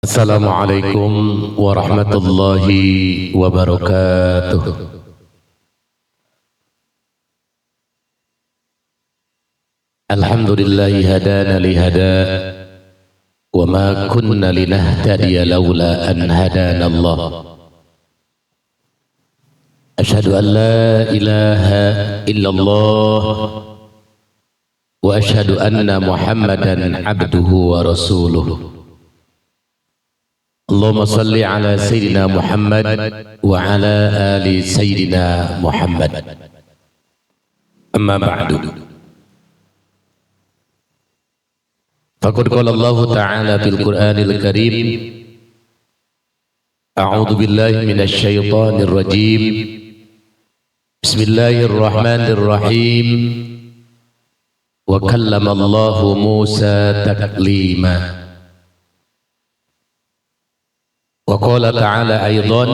Assalamualaikum warahmatullahi wabarakatuh. Alhamdulillahi hadana lihada wa ma kunna linahtadiya laula an hadana Allah. Ashhadu an la ilaha illallah wa ashhadu anna Muhammadan abduhu wa rasuluh. Allahumma salli ala Sayyidina Muhammad wa ala ali Sayyidina Muhammad. Amma ba'du. Faqad qala Allah Ta'ala fil Qur'anil Karim, A'udzu billahi minasy syaithanir rajim. Bismillahirrahmanirrahim. Wa kallama Allah Musa taklima. وقال تعالى أيضا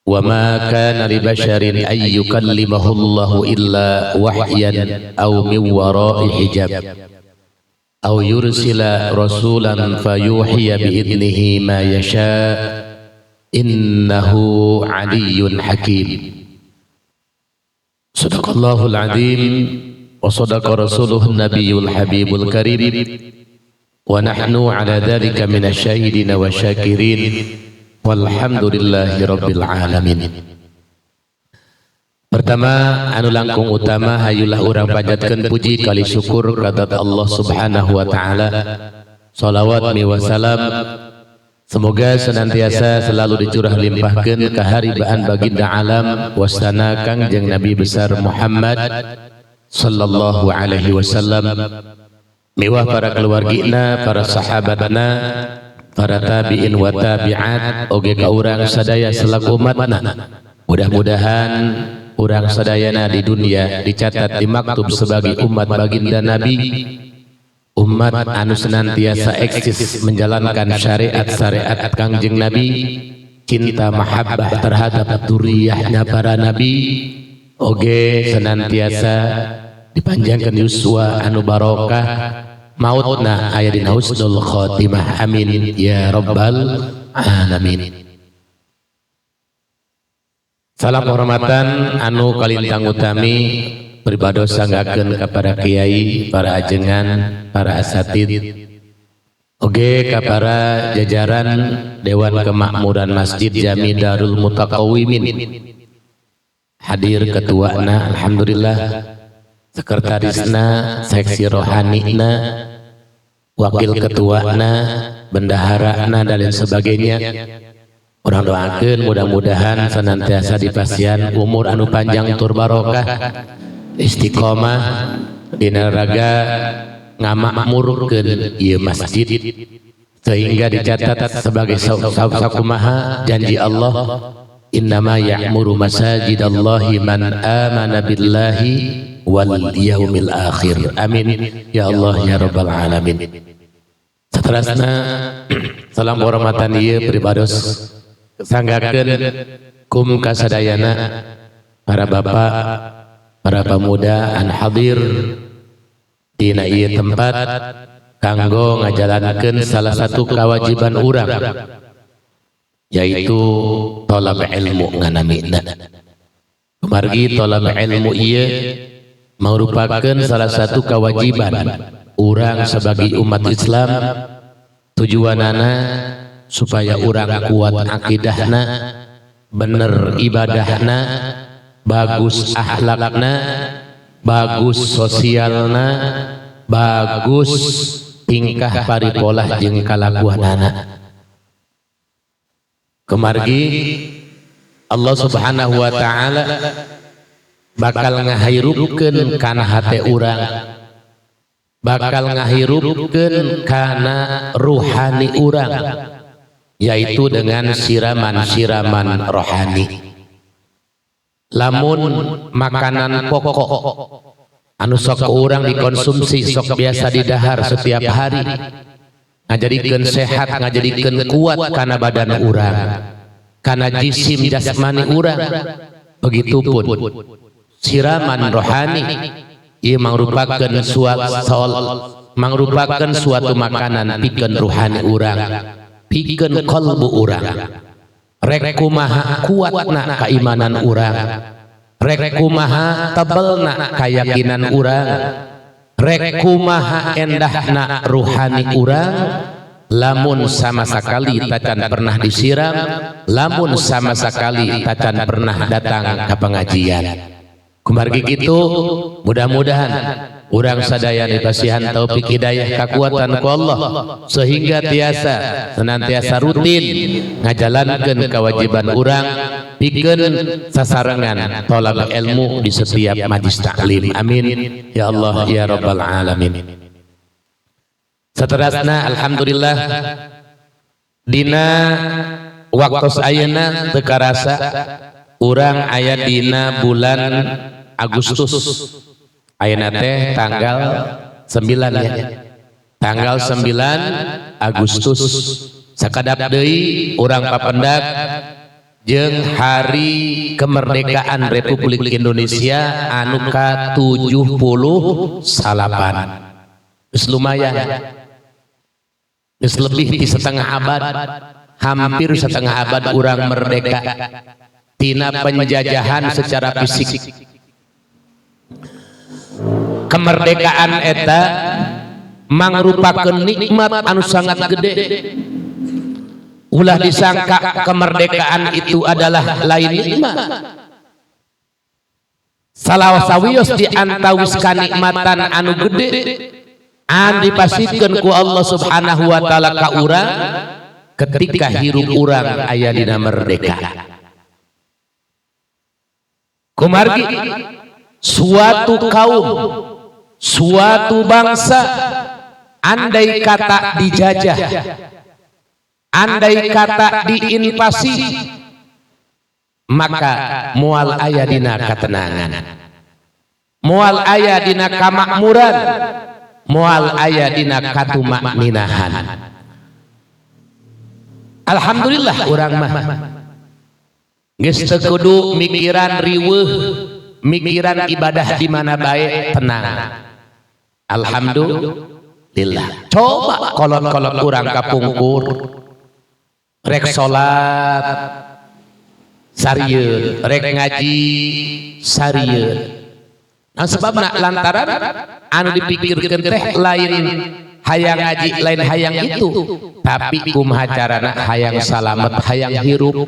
وما كان لبشر أن يكلمه الله إلا وحيا أو من وراء حجاب أو يرسل رسولا فيوحي بإذنه ما يشاء إنه علي حكيم. صدق الله العظيم وصدق رسوله النبي الحبيب الكريم wa nahnu ala dzalika minasyahidin wa syakirin walhamdulillahi rabbil alamin. Pertama anu langkung utama hayulah urang panjatkeun puji kali syukur kadat Allah Subhanahu wa taala. Shalawat mi wasalam semoga senantiasa selalu dicurah limpahkeun ka haribaan baginda alam wasana Kangjeng Nabi besar Muhammad sallallahu alaihi wasallam, miwah para keluargina, para sahabatna, para tabi'in wa tabi'at, oge ka urang sadaya selaku umatna. Mudah-mudahan urang sadayana di dunia dicatat di maktub sebagai umat baginda Nabi, umat anu senantiasa eksis menjalankan syariat-syariat Kangjeng Nabi, cinta mahabbah terhadap duriyahnya para nabi, oge senantiasa dipanjangkan yuswa anu barokah mautna aya dina husnul khotimah, amin ya rabbal alamin. Salam hormatan anu kalintang utami pribados sanggakeun ka para kiai, para ajengan, para asatid, oge ka para jajaran Dewan Kemakmuran Masjid Jami Darul Mutaqawimin. Hadir ketuana alhamdulillah, sekretarisna, seksi rohanina, wakil ketuana, bendaharana dan lain sebagainya. Urang doakeun mudah-mudahan senantiasa dipasihan umur anu panjang tur barokah, istiqomah dina raga ngamakmurkeun ieu masjid sehingga dicatat sebagai sakumaha janji Allah, innama ya'muru masajidallahi man amana billahi wal yaumil akhir, amin ya Allah ya rabbal alamin. Saterusna salam hormatan ieu pribados sanggakeun kum kasadayana para bapak, para pemuda an hadir dina ieu tempat kanggo ngajalankeun salah satu kewajiban urang, yaitu thalab ilmu nganamina. Margi thalab ilmu ieu merupakan salah satu kewajiban urang sebagai umat Islam. Tujuanana supaya urang kuat akidahna, bener ibadahna, bagus akhlakna, bagus sosialna, bagus tingkah paripolah jeung kalakuanana. Kemargi Allah Subhanahu wa taala bakal ngahairupkeun kana hate urang, bakal ngahirupkeun kana ruhani urang, yaitu dengan siraman-siraman rohani. Lamun makanan pokok anu sok urang dikonsumsi sok biasa didahar setiap hari, ngajadikeun sehat, ngajadikeun kuat kana badan urang, kana jisim jasmani urang. Begitupun siraman rohani, ia merupakan mangrupakeun suatu makanan pikeun ruhani urang, pikeun qalbu urang. Rek kumaha kuatna keimanan urang, rek kumaha tebelna keyakinan urang, rek kumaha endahna ruhani urang, lamun sama sekali tacan pernah disiram, lamun sama sekali tacan pernah datang ke pengajian. Kumargi gitu, mudah-mudahan urang sadaya dipasihan taufik hidayah kekuatan ku Allah sehingga tiasa senantiasa rutin ngajalankeun kewajiban urang pikeun sasarengan thalab ilmu di setiap majlis taklim. Amin ya Allah ya rabbal alamin. Saterasna alhamdulillah dina waktu ayeuna teu karasa urang aya dina bulan Agustus. Ayeuna teh tanggal 9 ya. Tanggal 9 Agustus. Sakadap deui urang papendak jeung hari kemerdekaan Republik Indonesia anu ka-78. Geus lumayan. Geus lebih di setengah abad, hampir setengah abad urang merdeka tina penjajahan secara fisik. Kemerdekaan eta mangrupakeun nikmat anu sangat gede. Ulah disangka kemerdekaan itu adalah lain nikmat. Salawasawios di antawis kanikmatan anu gede an dipasikeun ku Allah Subhanahu wa taala ka urang ketika hirup urang aya dina merdeka. Kumargi suatu kaum, suatu bangsa andai kata dijajah, andai kata diinvasi, maka moal aya dina katenangan, moal aya dina kamakmuran, moal aya dina katumakninahan. Alhamdulillah urang mah geus teu kudu mikiran riweuh, mikiran ibadah di mana bae, tenang. Alhamdulillah. Coba kolot-kolot urang kapungkur rek salat sarieun, rek ngaji sarieun. Nah sebabna lantaran anu dipikirkeun teh lain hayang ngaji, lain hayang itu, tapi kumaha carana hayang salamet, hayang hirup.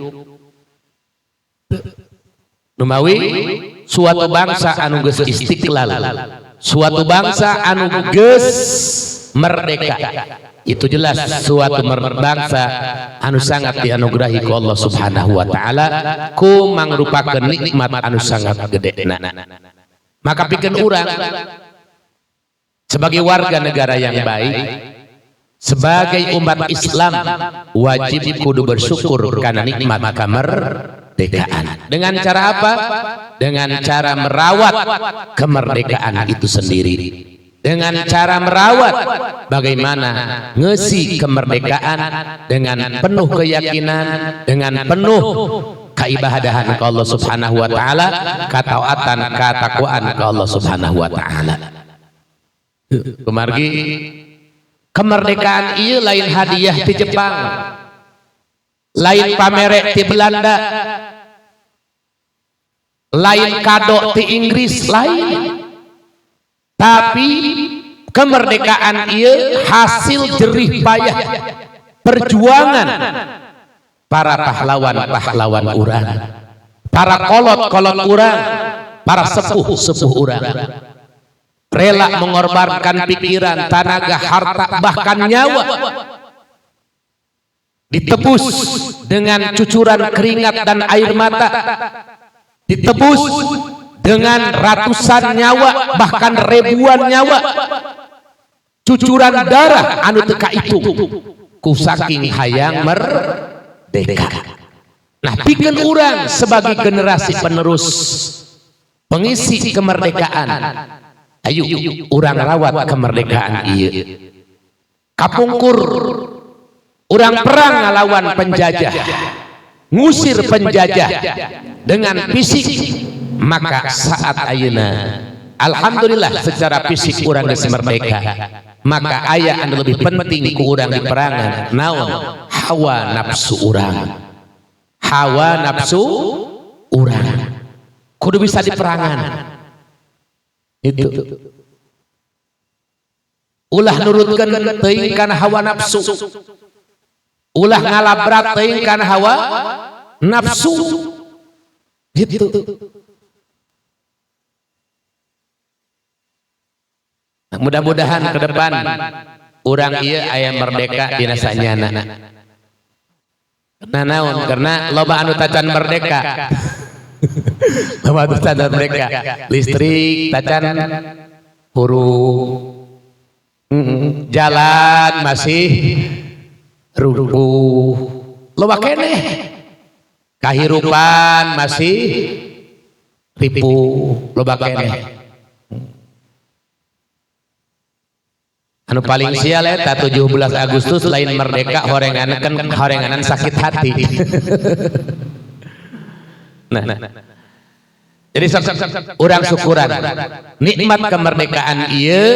Numawi suatu bangsa anu geus istiqlal, suatu bangsa anu geus merdeka, itu jelas suatu bangsa anu sangat dianugerahi ku Allah Subhanahu wa taala ku mangrupakeun nikmat anu sangat gedena. Maka pikeun urang sebagai warga negara yang baik, sebagai umat Islam wajib kudu bersyukur karena nikmat kemerdekaan. Dengan cara apa? Dengan cara merawat kemerdekaan itu sendiri. Dengan cara merawat bagaimana ngeusi kemerdekaan dengan penuh keyakinan, dengan penuh keibadahan ke Allah Subhanahu wa taala, kataatan, katakwaan ke Allah Subhanahu wa taala. Kumargi kemerdekaan ieu lain hadiah ti Jepang, lain pamere ti Belanda, lain kado ti Inggris, lain. Tapi kemerdekaan ieu hasil jerih payah perjuangan para pahlawan-pahlawan urang, para kolot-kolot urang, para sepuh-sepuh urang. Rela mengorbankan pikiran, tenaga, harta, bahkan nyawa, ditebus dengan cucuran keringat dan air mata, ditebus dengan ratusan nyawa, bahkan ribuan nyawa, cucuran darah anu teka itu ku saking hayang merdeka. Nah pikeun urang sebagai generasi penerus pengisi kemerdekaan, ayo urang rawat kemerdekaan ieu. Kapungkur urang perang ngalawan penjajah, ngusir penjajah dengan fisik, maka saat ayeuna alhamdulillah secara fisik urang geus merdeka, maka aya anu lebih penting ku urang di perangan naon hawa nafsu urang. Hawa nafsu urang kudu bisa di perangan itu. Ulah nurutkeun teuing kana hawa nafsu, ulah ngalabrak teuing kana hawa nafsu gitu. Mudah-mudahan ke depan urang ieu aya merdeka dina sanyana. Nah naon karena loba anu tacan merdeka. Loba anu tacan merdeka. Listrik tacan huru. Jalan masih rubuh. Loba keneh. Kahirupan masih ripuh. Loba keneh. Anu paling sial eta 17 Agustus lain merdeka horenganan sakit hati. Nah. Jadi urang syukuran nikmat kemerdekaan ieu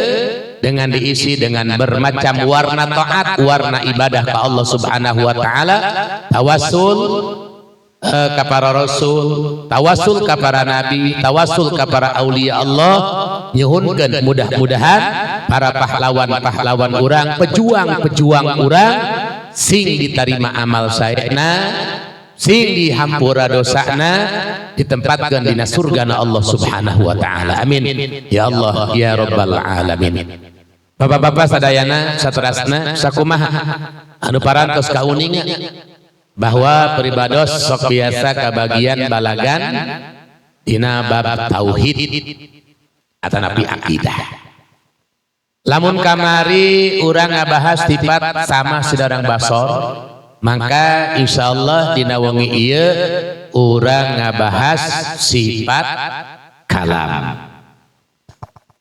dengan diisi dengan bermacam warna taat, warna ibadah ke Allah Subhanahu wa taala, tawassul ka para rasul, tawassul ka para nabi, tawassul ka para aulia Allah, nyuhunkeun mudah-mudahan para pahlawan-pahlawan urang, pejuang-pejuang urang sing diterima amal saena, sing dihampura dosana, ditempatkeun dina surgana Allah Subhanahu wa taala. Amin. Ya Allah ya rabbal alamin. Bapak-bapak sadayana saterasna sakumaha anu parantos kauninga bahwa peribados sok biasa kabagian balagan dina bab tauhid atanapi akidah. Lamun kamari urang ngabahas tipat sama sidarang basor, maka insyaallah dina wengi ieu urang ngabahas sifat kalam.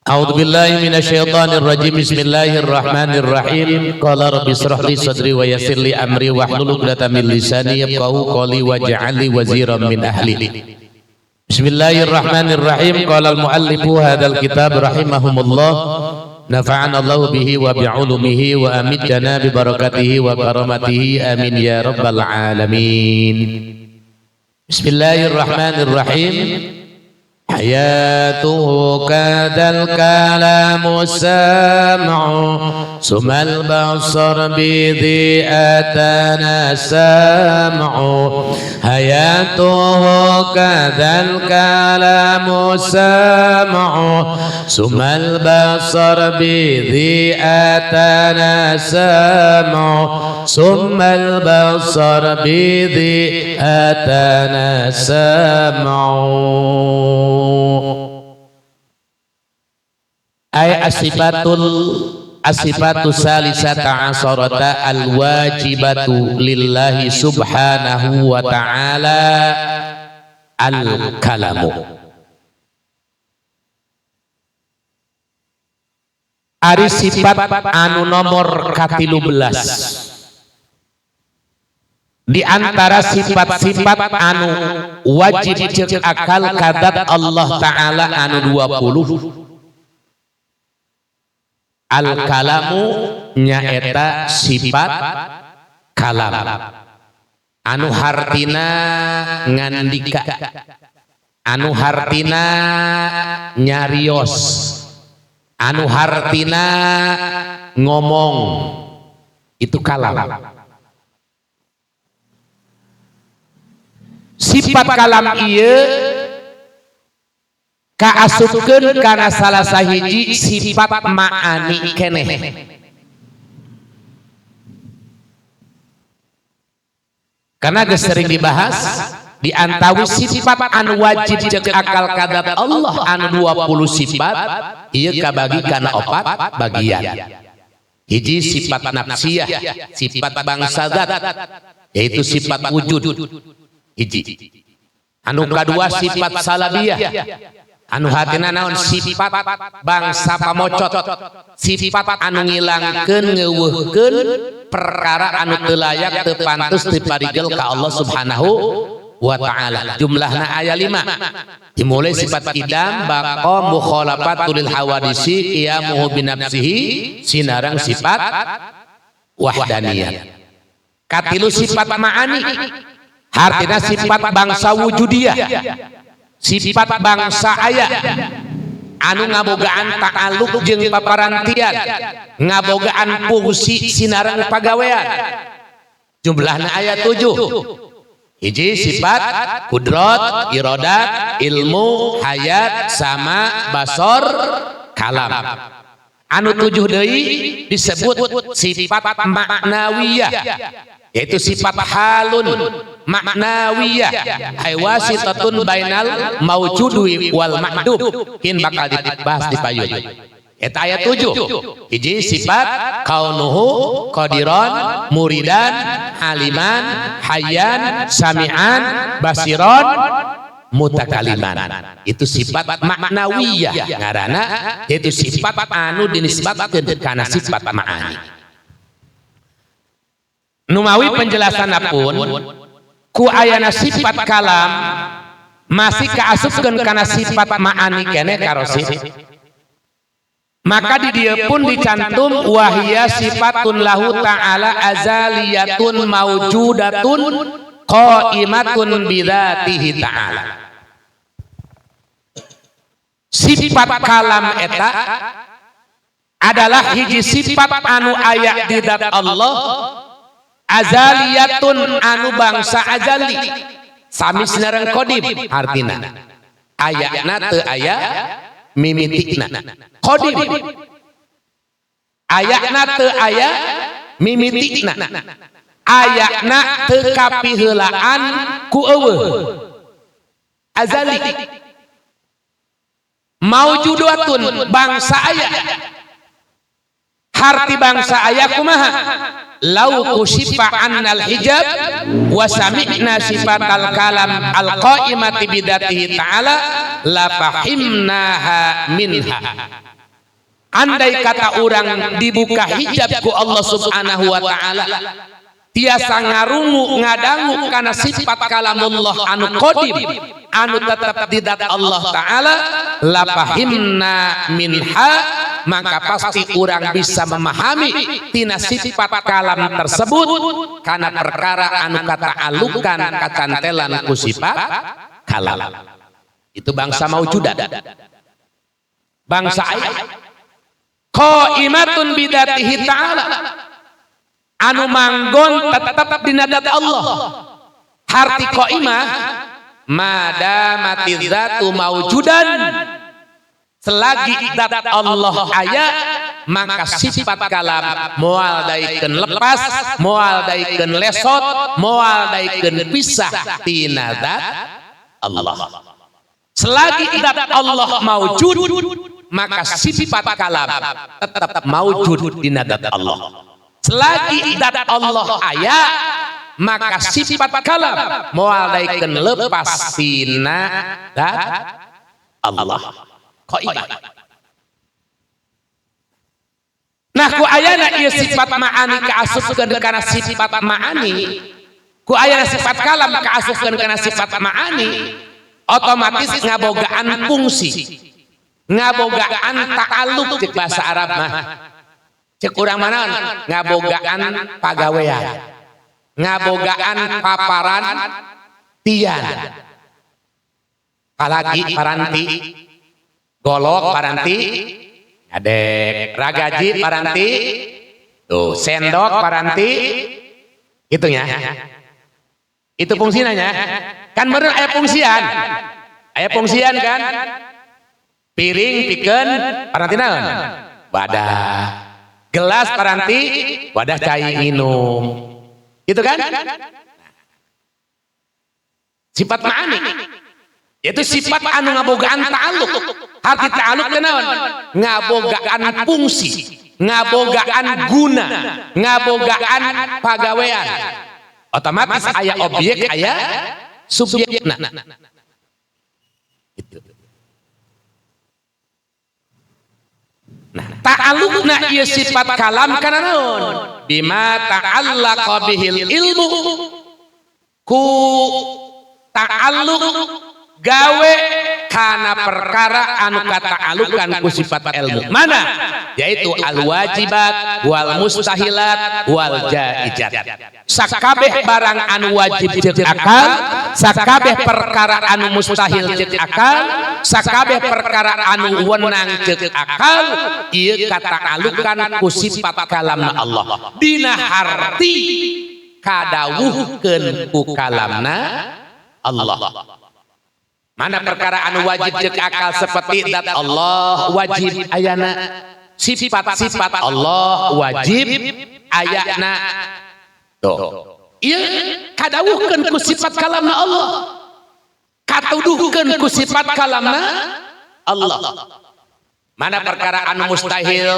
A'udzubillahi minasyaitonir rajim. Bismillahirrahmanirrahim. Qala rabbi shrah li sadri wa yassir li amri wahlul 'uqdatam min lisani yafqahu qawli waj'al li waziran min ahli. Bismillahirrahmanirrahim. Qala al-muallifu hadzal kitab rahimahumullah. Nafa'ana Allah bihi wa bi'ulumihi wa amidana bi barakatihi wa karamatihi amin ya rabbal alamin. Bismillahirrahmanirrahim. Hayatuhu kadal kalamu sam'u sumal basar bidhi atana sam'u. Hayatuhu kadal kalamu sam'u sumal basar bidhi atana sam'u sumal basar bidhi atana sam'u. Ay asifatu salisata asarata alwajibatu lillahi subhanahu wa ta'ala al-kalamu. Ari sifat anu nomor ka-13 di antara sifat-sifat anu wajib ceuk akal kadat Allah Ta'ala anu 20. Al-kalamu nyaeta sifat kalam anu hartina ngandika, anu hartina nyarios, anu hartina ngomong, itu kalam. Sifat kalam ieu kaasupkeun kana salah sahiji sifat ma'ani keneh. Karena geus sering dibahas di antawi sifat anu wajib ceuk akal kadat Allah anu 20 sifat ieu kabagi kana 4 bagian. Hiji sifat nafsiyah, sifat bangsa zat, yaitu sifat wujud. Hiji. Anu kadua sifat salabiyah, anu hatina naon sifat bangsa pamocot, sifat anu ngilangkeun ngeuweuhkeun perkara anu teu layak teu pantes teu parigel ka Allah Subhanahu wa ta'ala. Jumlahna aya 5. Dimulai sifat idam, baqa, mukhalafatul hawadisi, qiyamuhu binafsihi, sinarang sifat wahdaniyat. Katilu sifat ma'ani, artinya sifat bangsa wujudiyah, sifat bangsa aya, anu ngabogaan ta'aluk jeung paparantian, ngabogaan fungsi sinarang pagawean. Jumlahna aya 7. Hiji sifat kudrat, iradat, ilmu, hayat, sama, basor, kalam. Anu 7 deui disebut sifat maknawiyah, yaitu sifat halun maknawiyah, haywasitatun bainal maujudi wal mahdub. Kin bakal dibahas di payun. Eta ayat 7. Hiji sifat kaunuhu qadiran, muridan, aliman, hayyan, sami'an, basiron, mutakaliman. Itu sifat maknawiyah ngaranna, yaitu sifat anu dinisbatkeun kana sifat ma'ani. Numawi penjelasanapun ku ayana sifat kalam masih kaasupkeun kana sifat ma'ani keneh karosif. Maka di dia pun dicantum wahia sifatun lahu ta'ala azaliyatun maujudatun qaimatun bidzatihi ta'ala. Sifat kalam eta adalah hiji sifat anu aya di zat Allah, azaliyatun anu bangsa azali, sami sinareng qadim artina ayana teu aya mimitikna. Qadim ayakna teu aya mimitikna, ayakna teu kapiheulaan ku eueuh, azali. Maujudatun bangsa aya, harti bangsa aya kumaha? Lau kushifa annal hijab wa sami'na sifatal kalam al-qaimati bidatihi ta'ala la fahimnaha minha. Andai kata orang dibuka hijab ku Allah subhanahu wa ta'ala, tiasa ngarungu ngadangu karena sifat kalamullah anu qadim, anu tetap di zat Allah ta'ala, la fahimna minha, maka pasti orang bisa memahami tina sifat kalam tersebut karena perkara anu kata alukan kacantelan ku sifat kalam. Itu bangsa maujudat, bangsa ayat qaimatun bidatihi ta'ala, anu manggon tetap di zat Allah. Harti qaimah madamati zatu maujudan, selagi zat Allah aya maka sifat kalam moal daikeun lepas, moal daikeun lesot, moal daikeun pisah tina zat Allah. Selagi zat Allah maujud maka sifat kalam tetap maujud di zat Allah. Selagi zat Allah aya maka sifat kalam moal daikeun lepas tina zat Allah. Qaimah. Nah ku ayana ieu sifat ma'ani kaasupkeun kana sifat ma'ani, ku ayana sifat kalam kaasupkeun kana sifat ma'ani, otomatis ngabogaan fungsi, ngabogaan ta'alluq cek bahasa Arab mah. Cek urang manaon ngabogaan pagawean, ngabogaan paparan tian, palagi paranti, golok paranti, adek ragaji paranti, tuh sendok paranti, itunya, itu fungsinya kan bener aya fungsian kan, piring pikeun paranti naon, wadah, gelas paranti wadah cai minum, gitu kan? Sifat ma'ani yaitu sifat anu ngabogaan ta'alluq. Harti ta'alluq teh naon? Ngabogaan fungsi, ngabogaan guna, ngabogaan pagawean. Otomatis aya objek, aya subjekna. Gitu. Nah, ta'alluqna ieu sifat kalam kana naon? Bima ta'allaqa bihil ilmu, ku ta'alluq gawe kana perkara anu kata'allukan ku sifat ilmu mana yaitu al wajibat wal mustahilat wal jaizat sakabeh barang anu wajib ceuk akal sakabeh perkara anu mustahil ceuk akal sakabeh perkara anu wenang ceuk akal ieu kata'allukan ku sifat kalamna Allah dina harti kadawuhkeun ku kalamna Allah. Mana perkara anu wajib ceuk akal seperti zat Allah wajib ayana sifat-sifat Allah wajib ayana tuh ieu kadawuhkeun ku sifat kalamna Allah katuduhkeun ku sifat kalamna Allah. Mana perkara anu mustahil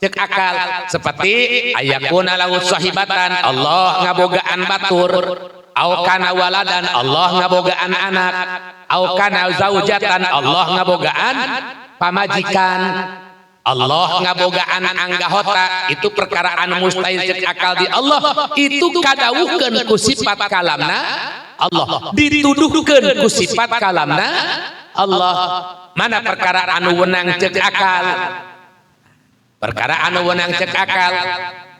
ceuk akal seperti ayakuna lahu sahibatan Allah ngabogaan batur au kana waladan Allah ngabogaan anak au kana zaujatan Allah ngabogaan pamajikan Allah ngabogaan anggahota itu perkara anu mustahil ceuk akal di Allah itu kadawuhkeun ku sifat kalamna Allah dituduhkeun ku sifat kalamna Allah. Mana perkara anu wenang ceuk akal perkara anu wenang ceuk akal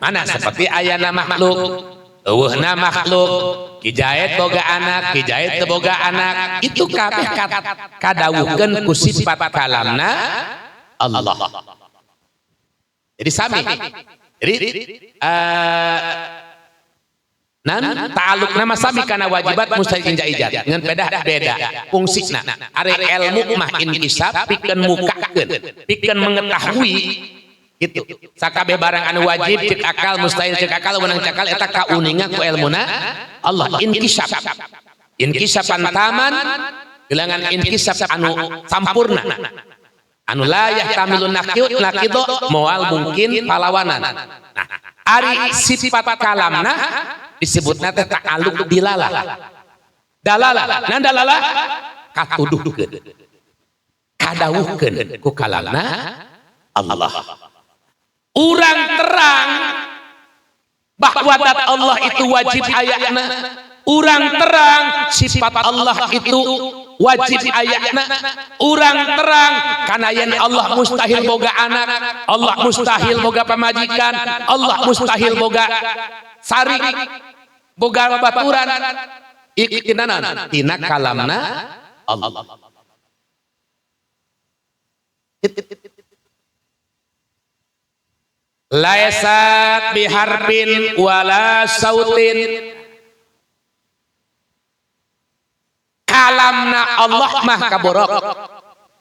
mana seperti ayana makhluk eueuhna makhluk Kijaid boga anak Kijaid teu boga anak itu kabeh kadawuhkeun ku sifat kalamna Allah. Jadi sami jadi ta'alluq nama sami kana wajibat mustahil jaizat ngan beda fungsina are ilmu mah inkisab pikeun mukakeun pikeun mengetahui gitu sakabeh barang anu wajib ceuk akal mustahil ceuk akal wenang cakal eta kauningan ku ilmuna Allah inkisapan taman gelangan inkisab anu sampurna anu la yahtamilun naqido moal mungkin palawanan. Nah ari sifat kalamna disebutna teh ta'alluq dilalah dalalah nan dalalah katuduhkeun kadawuhkeun ku kalamna Allah. Urang terang bahwa zat Allah itu wajib ayana urang terang sifat Allah itu wajib ayana urang terang kana yen Allah mustahil boga anak Allah mustahil boga pamajikan Allah mustahil boga sari boga baturan ikinanan tina kalamna Allah. Laisat biharbin wala sautin kalamna Allah mah kaborok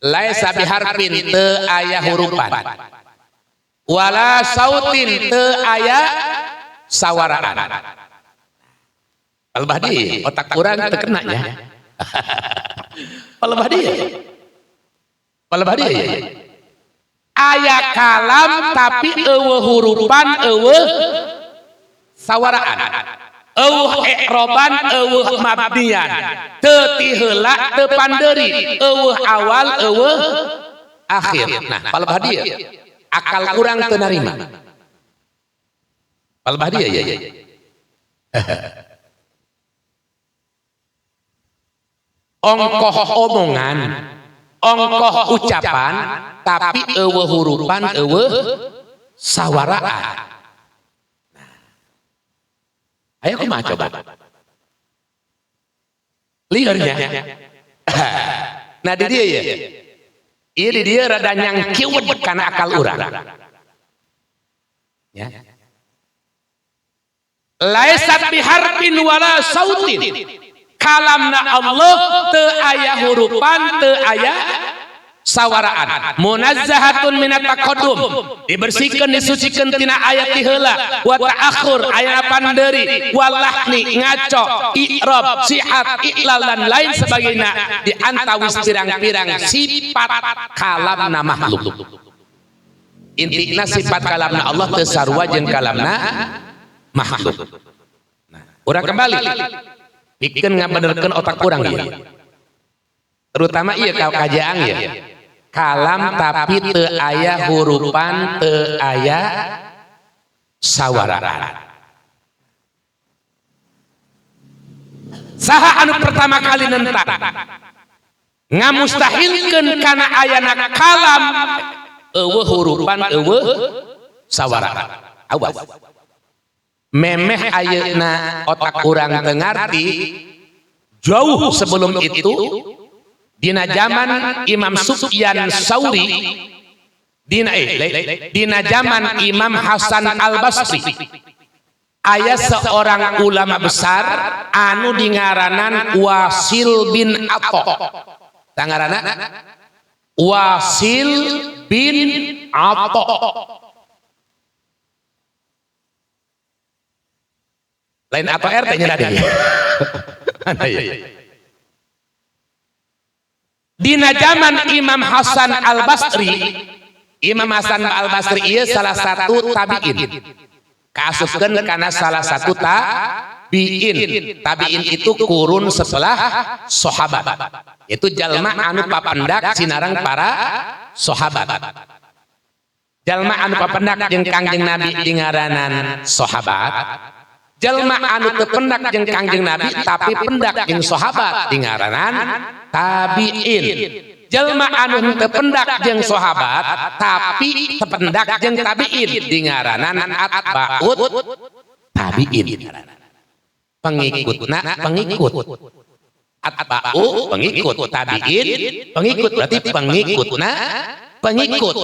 laisa biharbin teu aya hurupan wala sautin teu aya sawaraan. Palebah di otak kurang teu kena nya. Palebah di aya kalam tapi eueuh hurupan eueuh sawaraan eueuh i'roban eueuh mabniyan teu ti heula teu pandeuri eueuh awal eueuh akhir. Nah palebah dieu akal urang teu narima palebah dieu ya ongkoh omongan ongkoh ucapan tapi eueuh hurupan eueuh sawaraan. Ayo kumaha coba liarnya nah di dia ya ieu di dia rada nyangkiwed kana akal urang ya laisat biharbin wala sautin kalamna Allah teu aya hurupan teu aya sawaraan munazzahatun minat taqaddum dibersihkeun disucikeun tina ayat ti heula wa ta'akhur aya pandeuri walahni ngaco i'rab sihat iqlal dan lain sebagainya di antawis pirang-pirang sifat kalamna makhluk. Intina sifat kalamna Allah teu sarua jeung kalamna makhluk. Nah, urang kembali pikeun ngabenerkeun otak urang ieu terutama ieu kajaang ya kalam tapi teu aya hurupan teu aya sawaraan. saha anu pertama kali nentang ngamustahilkeun kana ayana kalam eueuh hurupan eueuh sawara. Awas memeh ayeuna otak urang teu ngarti jauh sebelum itu dina zaman Imam Sufyan Tsauri dina zaman Imam Hasan Al-Basri aya seorang ulama besar anu dingaranan Wasil bin Atha. Tangarana Wasil bin Atha. Lain atau RT nya tadi. Dina zaman Imam Hasan Al-Basri, Imam Hasan Al-Basri ieu salah satu tabi'in. Kaasupkeun kana salah satu tabi'in. Tabi'in itu kurun setelah sahabat. Itu jalma anu papendak sinareng para sahabat. Jalma anu papendak jeung Kangjeng Nabi dingaranan sahabat. Jalma anu teu pendak jeung Kangjeng Nabi tapi pendak jeung sahabat dingaranan tabi'in. Jalma anu teu pendak jeung sahabat tapi teu pendak jeung tabi'in dingaranan atba'ut tabi'in. Pengikutna pengikut. Atba'u pengikut, tabi'in pengikut, berarti pengikutna pengikut.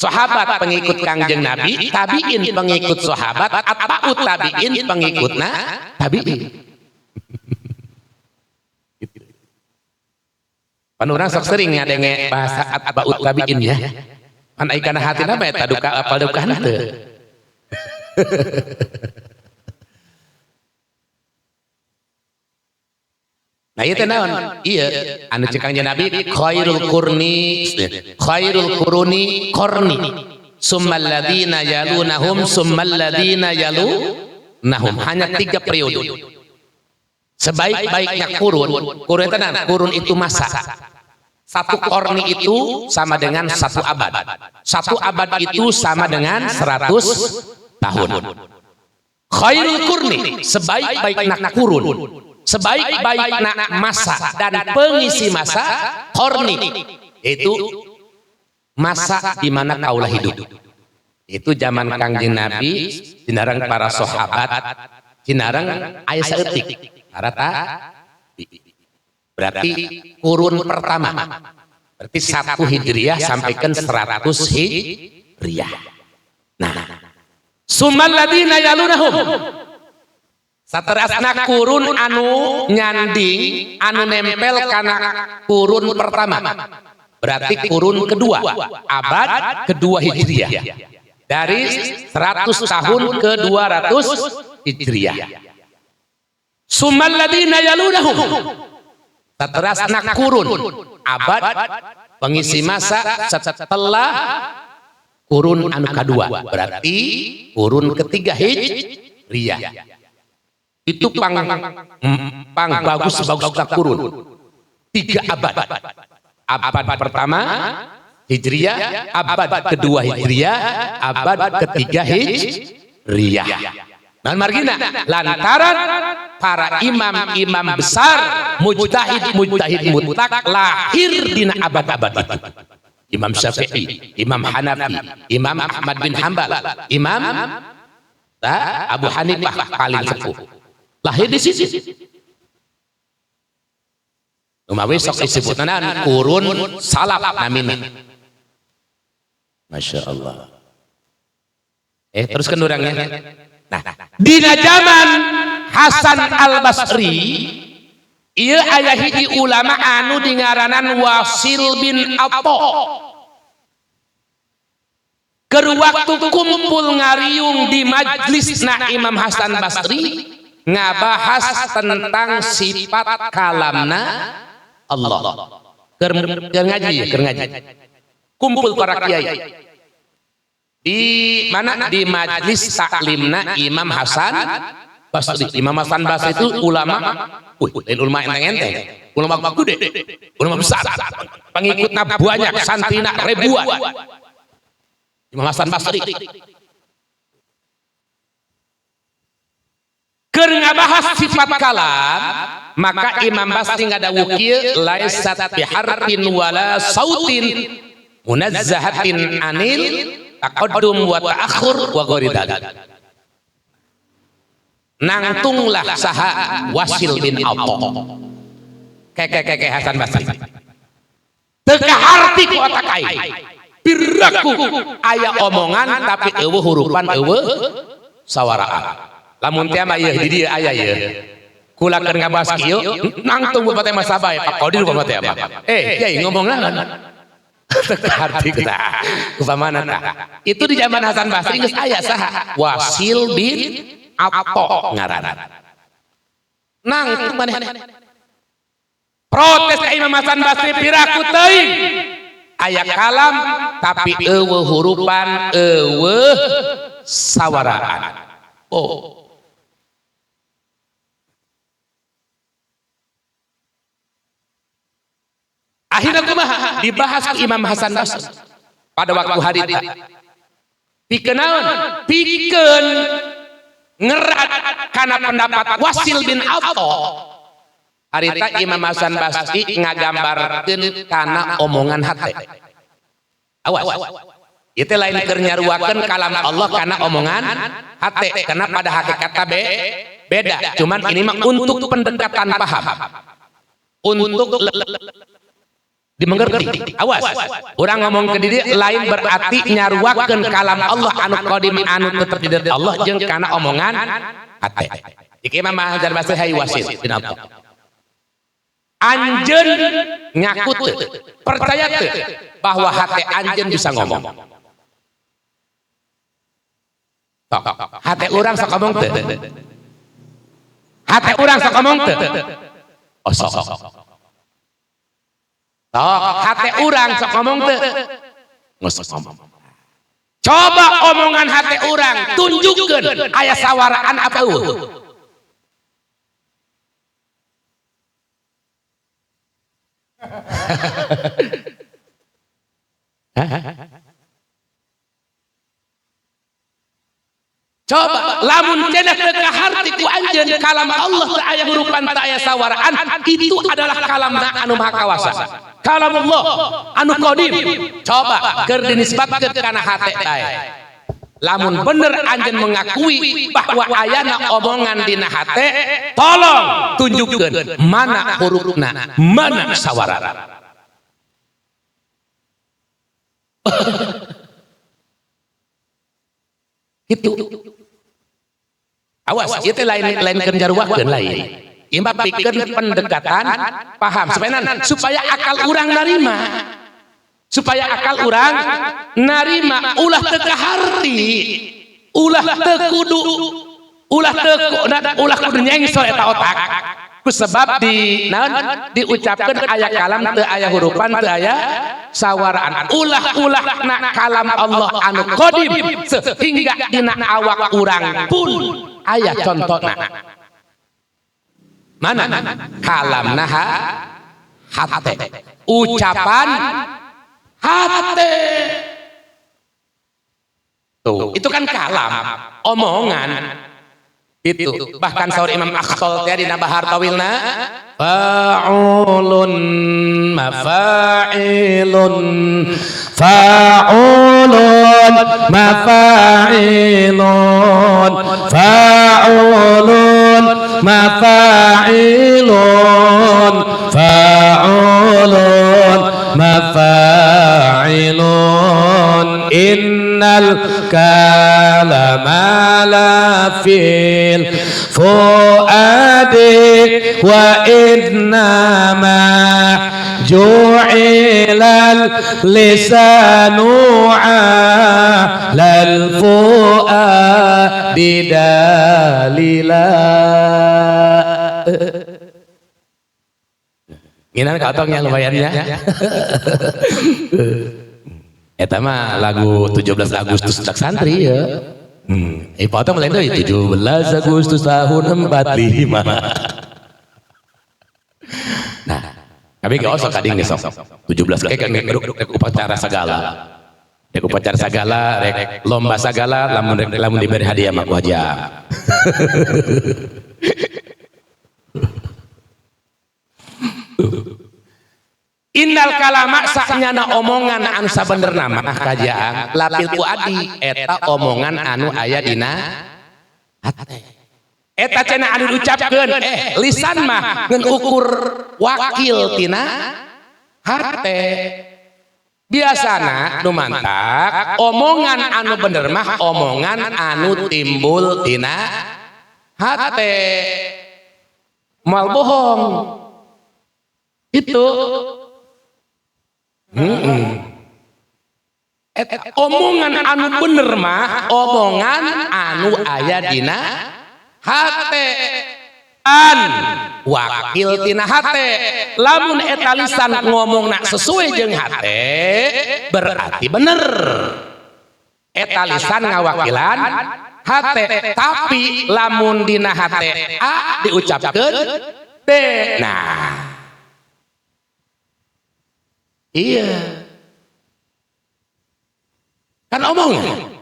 Sahabat pengikut Kangjeng Nabi, tabi'in pengikut sahabat, atba'u tabi'in pengikutna tabi'in. Pan urang sok sering ngadenge bahasa atba'u tabi'in ya. Pan ai kana hatina mah eta duka apal dukana teu. Nah ieu teh naon? Ieu anu cek Kangjeng Nabi khairul quruni qarni summal ladzina yalunahum summal ladzina yalunahum. Hanya 3 periode. Sebaik-baiknya kurun itu naon? Kurun itu masa. 1 qarni itu sama dengan 1 abad. 1 abad itu sama dengan 100 tahun. Khairul qurni, sebaik-baiknya kurun. Sebaik-baiknya masa dan pengisi masa korni itu masa di mana kaulah hidup. Itu zaman Kangjeng Nabi, cinareng para sahabat, cinareng aya saeutik. Arata berarti kurun pertama. Berarti 1 Hijriah sampaikan 100 Hijriah. Nah, summal ladzina yalunahum. Saterasna kurun anu nyanding anu nempel kana kurun pertama berarti kurun kedua abad kedua Hijriah dari 100 tahun ke 200 Hijriah. Summal ladzina yalunahum, saterasna kurun abad pengisi masa setelah kurun anu kedua berarti kurun ketiga Hijriah. Itu pang bagus kurun 3 abad. Abad pertama Hijriah, abad kedua Hijriah, abad ketiga Hijriah. Dan margina lantaran para imam-imam besar mujtahid mutlak lahir dina abad-abad itu. Imam Syafi'i, Imam Hanafi, Imam Ahmad bin Hanbal, Imam Abu Hanifah paling sepuh. Lahir di sini. Umawi sok disebutna kurun salaf namina. Masya Allah. Teruskan orangnya. Nah, dina zaman Hasan Al-Basri, ieu aya hiji ulama anu dingaranan Wasil bin Atha. Keur waktu kumpul ngariung di majlisna Imam Hasan Basri ngabahas tentang sifat kalamna Allah. Keur ngaji. Kumpul para kiai. Di mana? Di majlis taklimna Imam Hasan Basri. Imam Hasan Basri itu ulama, ulama enteng-enteng, ulama gede, ulama besar. Pengikutnya banyak, santrina ribuan. Imam Hasan Basri. keur ngabahas sifat kalam maka Imam Basti ngadawu kieu laisat biharfin wala sautin munazzahatin anil taqaddum wa ta'akhur wa ghairi dzalik. Nangtunglah saha Wasil bin Atha keke Hasan Basri teu kaharti ku otak aing piraku aya omongan tapi eueuh hurupan eueuh sawaraan. Lamun teh mah ieu di dieu aya ieu. Kula keur ngabahas kieu nangtung bapak teh mah sabaya Pak Qadir bapak teh mah. Kiai ngomong naon? Teu kaharti tah. Upamana tah. Itu di zaman Hasan Basri geus aya saha? Wasil bin Atha ngaranna. Nangtung maneh. Protes ka Imam Hasan Basri piraku teuing. Aya kalam tapi eueuh hurupan eueuh sawaraan. Oh. Akhirnya kumaha dibahas ke Imam Hasan Basri pada waktu hari itu. Pikeun naon? Pikeun ngerat kana pendapat Wasil bin Atha. Harita Imam Hasan Basri ngagambarkeun kana omongan hate. Awas. Itu lain keur nyaruakeun kalam Allah kana omongan hate, karena pada hakikatna beda. Cuman ini mah untuk pendekatan paham. Untuk dimengerti. Awas. Orang ngomong ke diri lain berarti nyaruakeun kalam Allah anu qadim anu tetep di diri Allah jeung kana omongan hate. Jika Imam Hasan Basri hayy Wasil bin Atha. Anjeun ngaku teu, percaya teu bahwa hate anjeun bisa ngomong. Tok, hate urang sok ngomong teu. Hate urang sok ngomong teu. Oh sok. Tok, hate urang sok ngomong teu. Geus ngomong. Coba omongan hate urang tunjukkeun aya sawaraan apa eueuh. Coba lamun cenah teu kaharti ku anjeun kalam Allah teu aya hurupan teu aya sawaraan itu adalah kalamna anu maha kawasa. Kalam Allah anu qadim. Coba keur dinisbatkeun kana hate tae. Lamun bener anjeun mengakui bahwa ayana omongan dina hate, tolong tunjukkeun mana hurufna, mana sawarana. Gitu. Awas, itu lain kerjaruakeun lain. Imam pikeun pendekatan paham supaya akal urang narima. Supaya akal urang narima ulah teu kaharti. Ulah teu kudu nyengsel eta otak. Kusebab diucapkeun aya kalam teu aya hurupan teu aya sawaraan. Ulah na kalam Allah anu qadim sehingga dina awak urang pun aya contona. Mana? Kalamna hate. Ucapan hate. Tuh, itu kan kalam, omongan. Itu bahkan saur Imam Akhtal teh dina Bahar Tawilna fa'ulun mafa'ilun fa'ulun mafa'ilun fa'ulun mafa'ilun fa'ulun mafa'ilun innal kalama la fil fuadi wa innama ju'ilal lisanu alal fuadi dalila. Gimana katongnya lumayannya? Eta mah lagu 17 Agustus cak santri ya. Potong lain tuh 17 Agustus tahun 45. Nah, kami gak usah kading nih sok. 17 kan rek upacara segala. Rek upacara segala, rek lomba segala, lamun diberi hadiah mak wajah. Innal kalama saknyana omongan anu sabenerna mah kajian lapil fuadi eta omongan anu aya dina hate. Eta cenah anu diucapkeun lisan mah ngan ukur wakil tina hate. Biasana nu mantak omongan anu bener mah omongan anu timbul tina hate. Mal bohong itu omongan anu bener mah omongan anu aya dina hate an wakil tina hate. Lamun eta lisan ngomongna sesuai jeung hate berarti bener eta lisan ngawakilan hate. Tapi lamun dina hate A diucapkeun B, nah iya kan omongan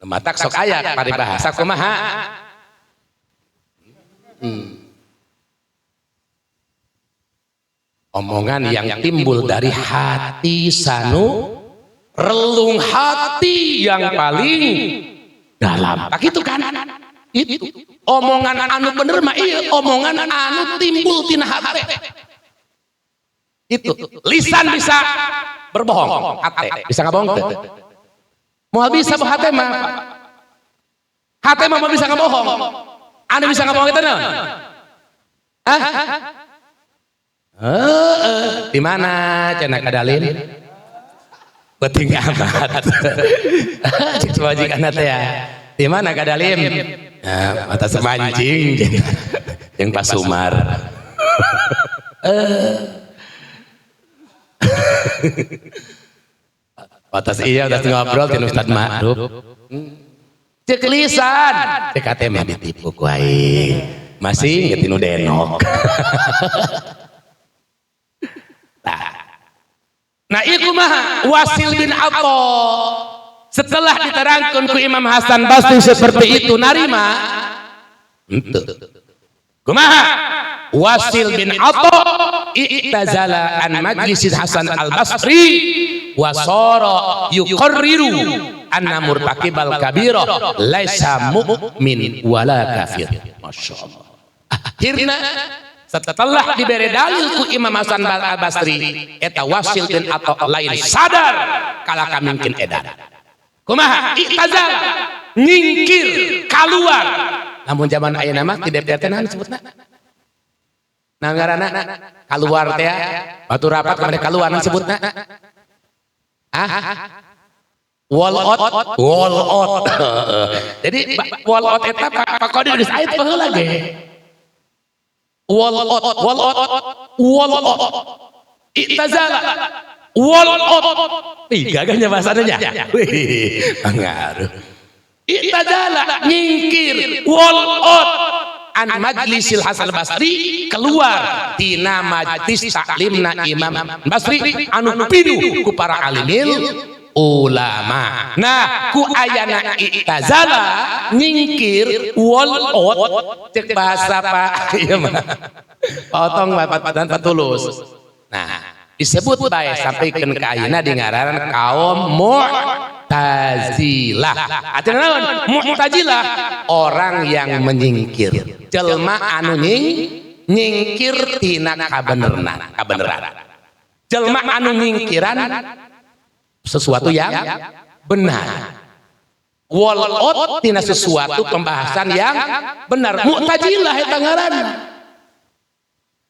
matak sok aya paribahasa kumaha. Omongan yang timbul dari hati sanu relung hati yang paling dalam. Tak itu kan? Itu omongan anu bener mah iya omongan anu timbul tina hati. Itu lisan bisa berbohong, hati bisa ngabohong teh. Moal bisa boh hati mah. Hati mah bisa ngabohong. Anu bisa ngabohong itu naon? Di mana cenah kadalin? Penting amat. Cik majikan teh ya. Di mana kadalin? Nah, mata semancing yang Pak Sumar. Batas iya udah ngobrol dengan Ustaz Ma'ruf. Cek lisan, cek ate mah ditipu ku aing. Masih ngetinu denok. Nah iku mah Wasil bin Atha setelah diterangkan ku Imam Hasan Basri seperti itu narima. Henteu. Kumaha? Wasil bin Atha i'tazala an majlis Hasan al-Basri wa sara yuqarriru anna murtakibal kabira laisa mu'min wala kafir. Masyaallah. Akhirna setelah diberi dalil ku Imam Hasan al-Basri eta Wasil bin Atha lain sadar kala kamingkin edan. Kumaha? I'tazala nyingkir keluar. Namun zaman ayeuna mah tidak naon disebutna? Nanggarana keluar teh batu rapat kepada keluar disebutna. Walot. Jadi walot eta Pak Qadir geus aya teh heula ge. Walot. I'tazala. Walot. Ih gagahnya bahasanya. Wih, pengaruh. I'tazala nyingkir walot an majlisil Hasan Basri keluar tina majlis taklimna Imam Basri anu pinuh ku para alimil ulama. Nah ku ayana i'tazala nyingkir walot cek bahasa Pak ieu mah potong dan patulus. Nah disebut bae sampikeun ka ayeuna di ngaran kaum Mu'tazilah. Artinya naon? Mu'tazilah orang yang menyingkir. Jelma anu nyingkir tina kabeneran. Jelma anu nyingkiran sesuatu yang benar. Walot tina sesuatu pembahasan yang benar. Mu'tazilah eta ngaranna.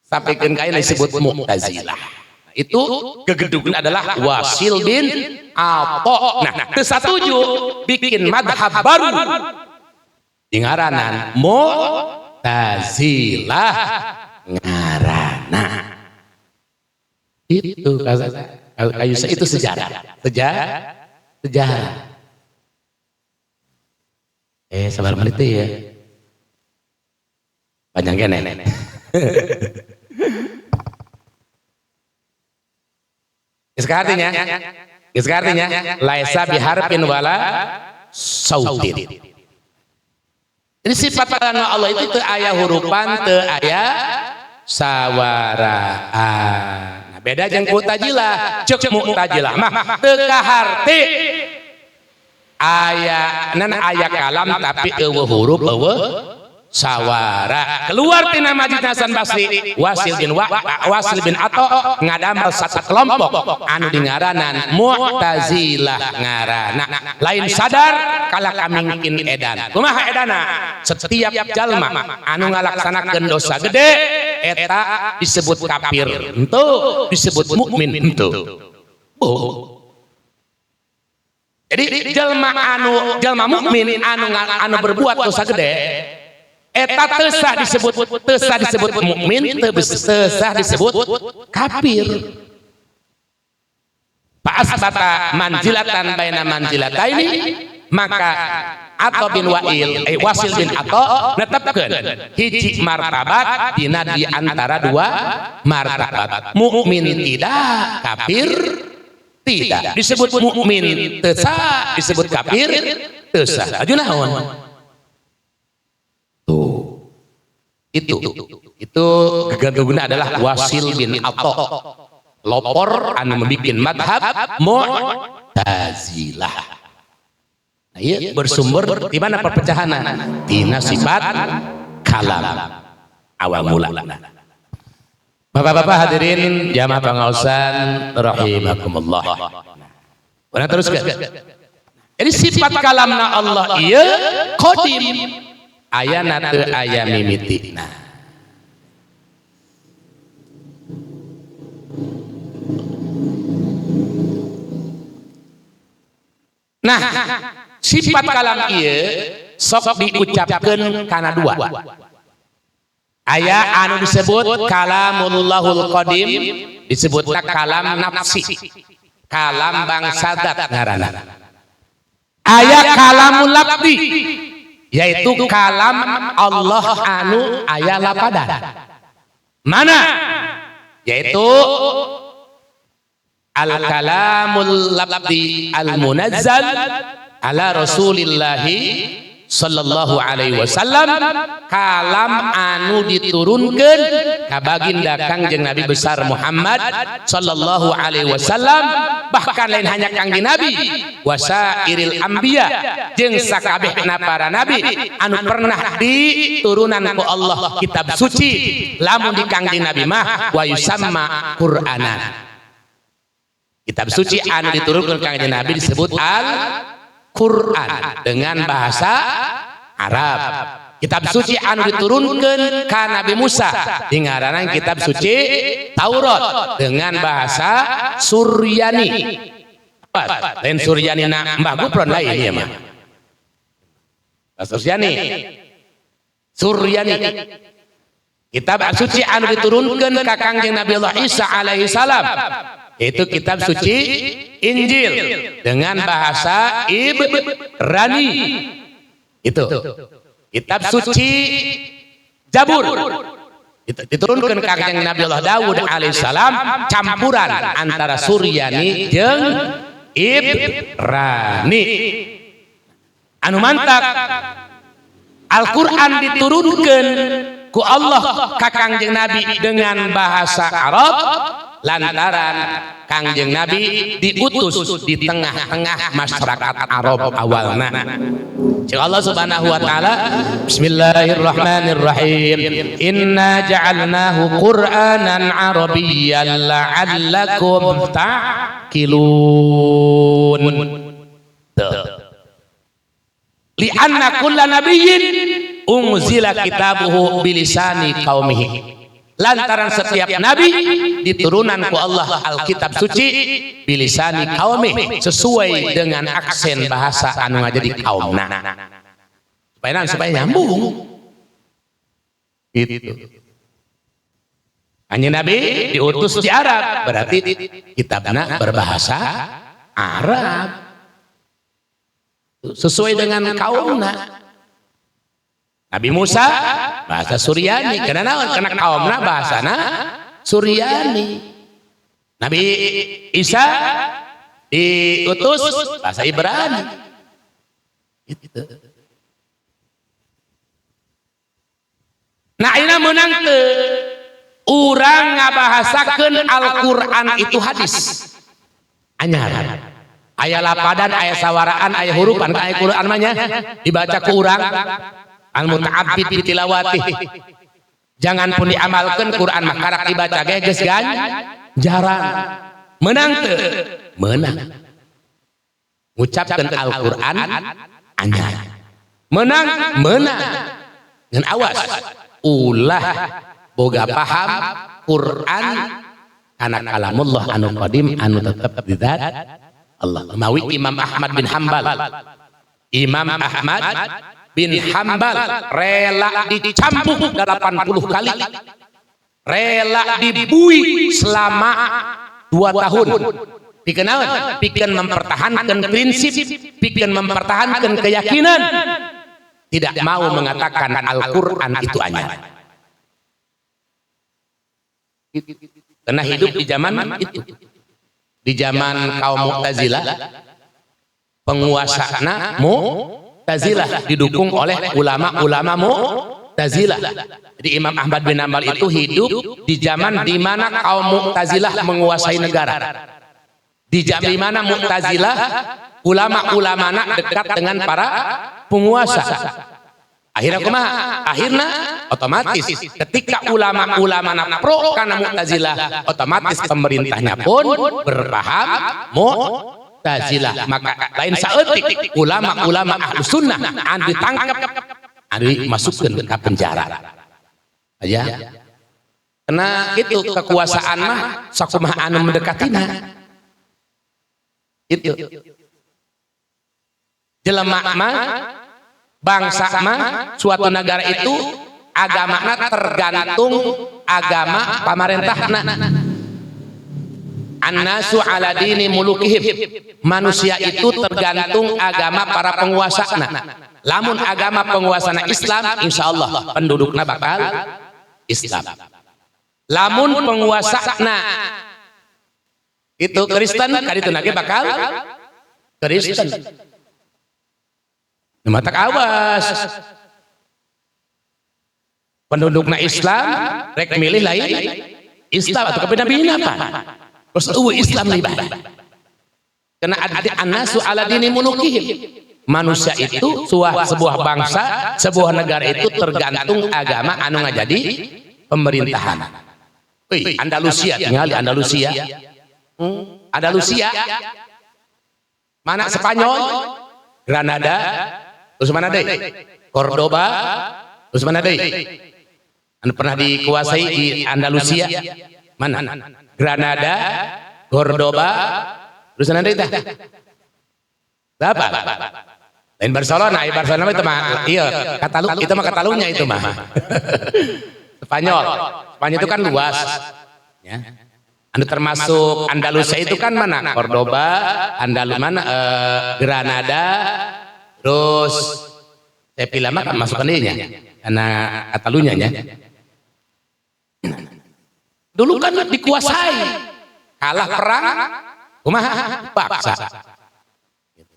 Sampikeun ka ayeuna disebut Mu'tazilah. Itu gegedugna adalah Wasil bin Atha. Nah, teu satuju bikin madhab baru di ngaranan Mu'tazilah ngaranna. Itu kayu itu sejarah. Sejarah. Sabar menit ya. Panjang kene. Artinya laisa biharfin wala sautin. Ini sifat Allah itu teu aya hurufan, teu aya sawaraan. Nah, beda jeung Mu'tazilah. Cek Mu'tazilah mah teu kaharti aya kalam tapi eueuh huruf eueuh sawara. Keluar tina Majid Hasan Basri Wasil bin Atha ngadamel satu kelompok anu dingaranan Mu'tazilah ngaranna. Lain sadar kala kamingkin edan. Kumaha edana? Setiap jalma anu ngalaksanakeun dosa gede eta disebut kafir, henteu disebut mukmin, henteu. Jadi jalma mukmin anu berbuat dosa gede eta tesah disebut mukmin, tesah disebut kafir. Fa'asbata manzilatan baina manzilataini, maka Atha bin Wasil bin Atha netepkeun hiji martabat dina di antara dua martabat. Mukmin tidak, kafir tidak. Disebut mukmin tesah, disebut kafir tesah. Aju naon? Itu gegantungna adalah Wasil bin Atha, lopor anu membikin madhab Mu'tazilah. Nah, iya bersumber di mana perpecahan? Tina sifat kalam awal mula. Bapak-bapak hadirin jamaah pengaosan rahimakumullah. Mana teruskan? Jadi sifat kalamna Allah ieu qadim. Ayana teu aya mimitina. Nah, sifat kalam ieu sok diucapkeun kana dua. Aya anu disebut kalamullahul qadim, disebutna kalam nafsi, kalam bangsa zat ngaranna. Aya kalamul lafzi, yaitu kalam Allah anu aya lapadan. Mana? Yaitu al-kalamul lafzi al-munazzal ala Rasulillahi sallallahu alaihi wasallam, kalam anu diturunkeun ka baginda Kangjeng Nabi besar Muhammad sallallahu alaihi wasallam, bahkan lain hanya Kangjeng Nabi, wasairil anbiya jeung sakabehna para nabi anu pernah diturunan ku Allah kitab suci, lamun di Kangjeng Nabi mah wa yusamma Qur'anan. Kitab suci anu diturunkeun Kangjeng Nabi disebut Al-Quran dengan bahasa Arab. Kitab suci anu diturunkeun ka Nabi Musa dingaranan kitab suci Taurat dengan bahasa Suryani. Lain Suryani na Mbah Gupron lain ieu mah. Suryani. Kitab suci anu diturunkeun ka Kangjeng Nabi Allah Isa alaihi salam itu kitab suci Injil dengan bahasa Ibrani. Itu kitab suci Zabur diturunkan ke Kangjeng Nabi Allah Daud alaihissalam, campuran antara Suryani jeung Ibrani. Anu mantap, Al-Quran diturunkan ku Allah ka Kangjeng Nabi dengan bahasa Arab lantaran Kangjeng Nabi diutus di tengah-tengah masyarakat Arab awalna. Allah Subhanahu wa taala, bismillahirrahmanirrahim, inna ja'alnahu qur'anan arabiyyan la'allakum ta'qilun. Li'anna kulla nabiyyin unzila kitabuhu bilisani qaumihi. Lantaran setiap nabi diturunan ku Allah Alkitab suci bilisani qaumi, sesuai dengan aksen bahasa anu ngajadi kaumna. Supaya nyambung. Gitu. Hanya nabi diutus di Arab, berarti kitabna berbahasa Arab. Sesuai dengan kaumna. Nabi Musa bahasa Suryani, karena kaumna bahasana Suryani. Nabi Isa diutus bahasa Ibrani. Gitu. Nah, ini menang teu urang ngabahasakeun Al-Qur'an itu hadis anyar. Aya lapadan, aya sawaraan, aya hurufan ka aya Qur'an mah nya dibaca ku urang al muta'abbid bi tilawati. Jangan pun diamalkeun Qur'an mah karak dibaca ge geus jarang. Menang teu? Menang. Ngucapkeun Al-Qur'an anyar. Menang, menang. Ngan awas ulah boga paham Quran kana kalamullah anu qadim anu tetep di zat Allah. Mawi Imam Ahmad bin Hambal. Imam Ahmad bin Hambal rela dicambuk 80 kali. Rela dibui selama 2 tahun. Pikeun naon? Pikeun mempertahankan prinsip, pikeun mempertahankan keyakinan. Tidak mau mengatakan Al-Qur'an itu anyar. Karena hidup di zaman itu. Di zaman kaum Mu'tazilah, penguasana Mu'tazilah didukung oleh ulama-ulama Mu'tazilah. Jadi Imam Ahmad bin Hambal itu hidup di zaman di mana kaum Mu'tazilah menguasai negara. Di zaman di mana Mu'tazilah ulama-ulama dekat dengan para penguasa. Akhirnya kumaha? Akhirnya otomatis ketika ulama-ulama pro karena Mu'tazilah, otomatis pemerintahnya pun berpaham Mu'tazilah. Maka lain saeutik ulama-ulama Ahlus Sunnah anu ditangkap, anu dimasukkeun ke penjara. Aja. Karena itu kekuasaan mah sakumaha anu mendekatina. Itu. Jelema mah bangsa mah suatu negara itu agamana tergantung agama pamarentahna. Annasu ala dini mulukihim. Manusia itu tergantung agama para penguasana. Lamun agama penguasana Islam, insyaallah pendudukna bakal Islam. Lamun penguasana itu Kristen, kadituna ge bakal Kristen. Matak awas pendudukna Islam rek milih lain Islam atau kepindah-pindah apa terus Islam libat karena an-nasu ala dini mulukihim. Manusia itu sebuah bangsa, sebuah negara itu tergantung agama anu ngajadi pemerintahan. Wih, Andalusia tinggal di Andalusia. Andalusia mana Spanyol, Granada, terus mana deh? Cordoba, terus mana deh? Anu pernah dikuasai di Andalusia mana? Granada, Cordoba, terus mana deh? Berapa? Lain Barcelona, Barcelona itu mah, iya, itu mah Katalunya itu mah. Spanyol itu kan luas, ya. Anu termasuk Andalusia itu kan mana? Cordoba, Granada. Terus saya pilih mah masukkan dia karena Katalunya nya. Dulu kan dikuasai, kalah perang, kumaha paksa.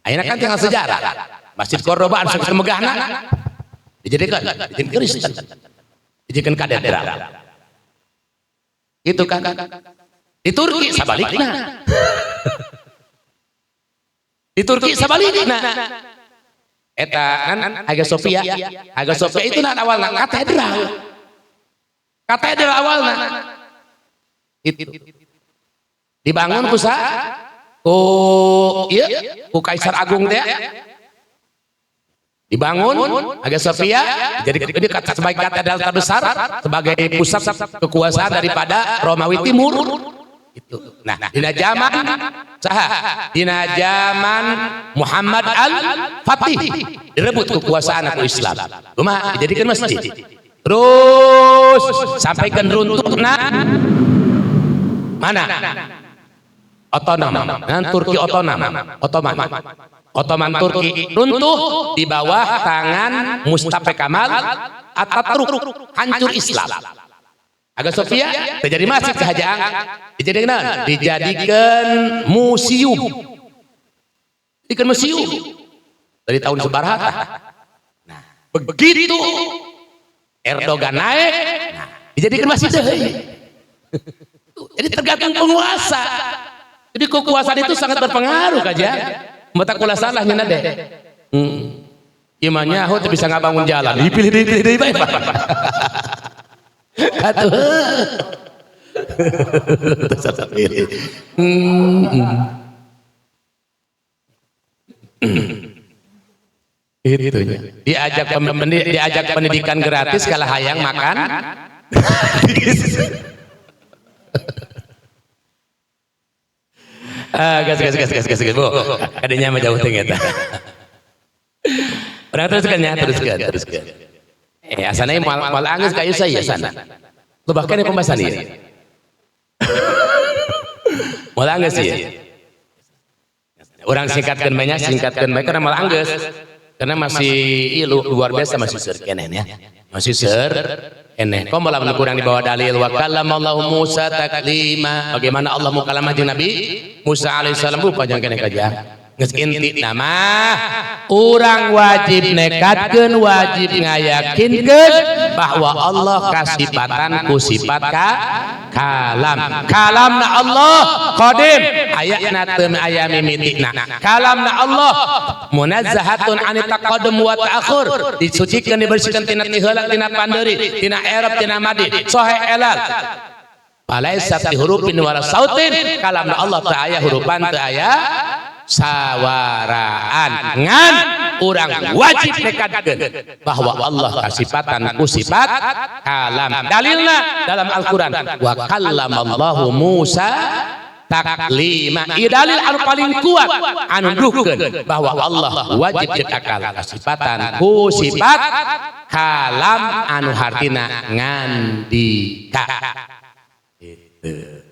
Akhirnya kan tinggal sejarah. Masjid Cordoba anu saking megahna dijadikan Kristen, dijadikan katedral. Itu kan di Turki sabalikna. Di Turki sabalikna. Eta kan Hagia Sophia itu na awalna katedral awalna itu dibangun ku Kaisar Agung teh dibangun Hagia Sophia jadi ini sebagai katedral terbesar sebagai pusat kekuasaan daripada Romawi Timur itu. Nah, dina zaman Muhammad Al-Fatih direbut kekuasaan aku Islam. Kumaha dijadikan masjid. Terus sampaikan runtuhna mana? Otonom. Turki Ottoman Turki runtuh di bawah tangan Mustafa Kemal Atatürk, hancur Islam. Hagia Sophia terjadi masjid kerajaan, dijadikan museum. Dari tahun sebaraha. Nah, begitu Erdogan naik, dijadikan masjid deui. Jadi tergantung penguasa. Jadi kekuasaan itu sangat berpengaruh aja. Mata kula salahnya nade. Imannya aku tuh bisa ngabangun jalan. Dipilih baik. Atuh. Itunya. Diajak pendidikan gratis kalah hayang makan. Gas Bu. Adanya mah jauh teh eta. Urang teruskeun. Asana mal anggeus kayu saya sana. Lu bahkan pembahasan ieu. Mal anggeus ieu. Urang singkatkeun bae karena mal anggeus. Karena masih luar biasa masih seur keneh ya. Masih seur keneh. Kok malah kurang dibawa dalil wa kallamallahu Musa taklima. Bagaimana Allah mukalamah jeung Nabi Musa alaihissalam bu panjang keneh kaja. Geus inti nama urang wajib nekatkeun wajib ngayakinkeun bahwa Allah kasifatan ku sifat kalamna Allah qadim ayatna teu aya mimitina kalamna Allah munazzahatun an taqaddum wa ta'akhur disucikeun dibersihkeun tina tiheula tina pandeuri tina i'rab tina madi sahih elal palaisa fi hurufin wala sautin kalamna Allah teu aya hurufan teu aya sawaraan ngan urang wajib nekatkeun bahwa Allah kasifatan ku sifat kalam dalilna dalam Al-Qur'an wa kallamallahu Musa taklima ieu dalil anu paling kuat anu nuduhkeun bahwa Allah wajib ditakal kasifatan ku sifat kalam anu hartina ngandika gitu.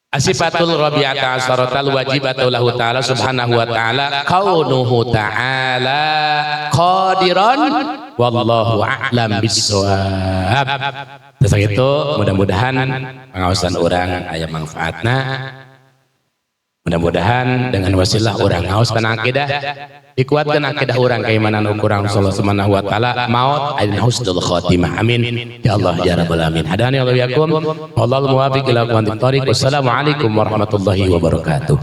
Asifatul rabi'ata asyaratal wajibatu lahu ta'ala subhanahu wa ta'ala kaunuhu ta'ala qadiran wallahu a'lam bissawab. Terus itu mudah-mudahan pengawasan orang aya manfaatna. Mudah-mudahan dengan wasilah orang ngaos kana akidah dikuatkan akidah orang keimanan ukuran Rasulullah subhanahu wa ta'ala maut aidin husnul khatimah amin ya Allah ya rabbal alamin hadani Allah yakum wallahu muwaffiq ila aqwamit thariq wassalamu alaikum warahmatullahi wabarakatuh.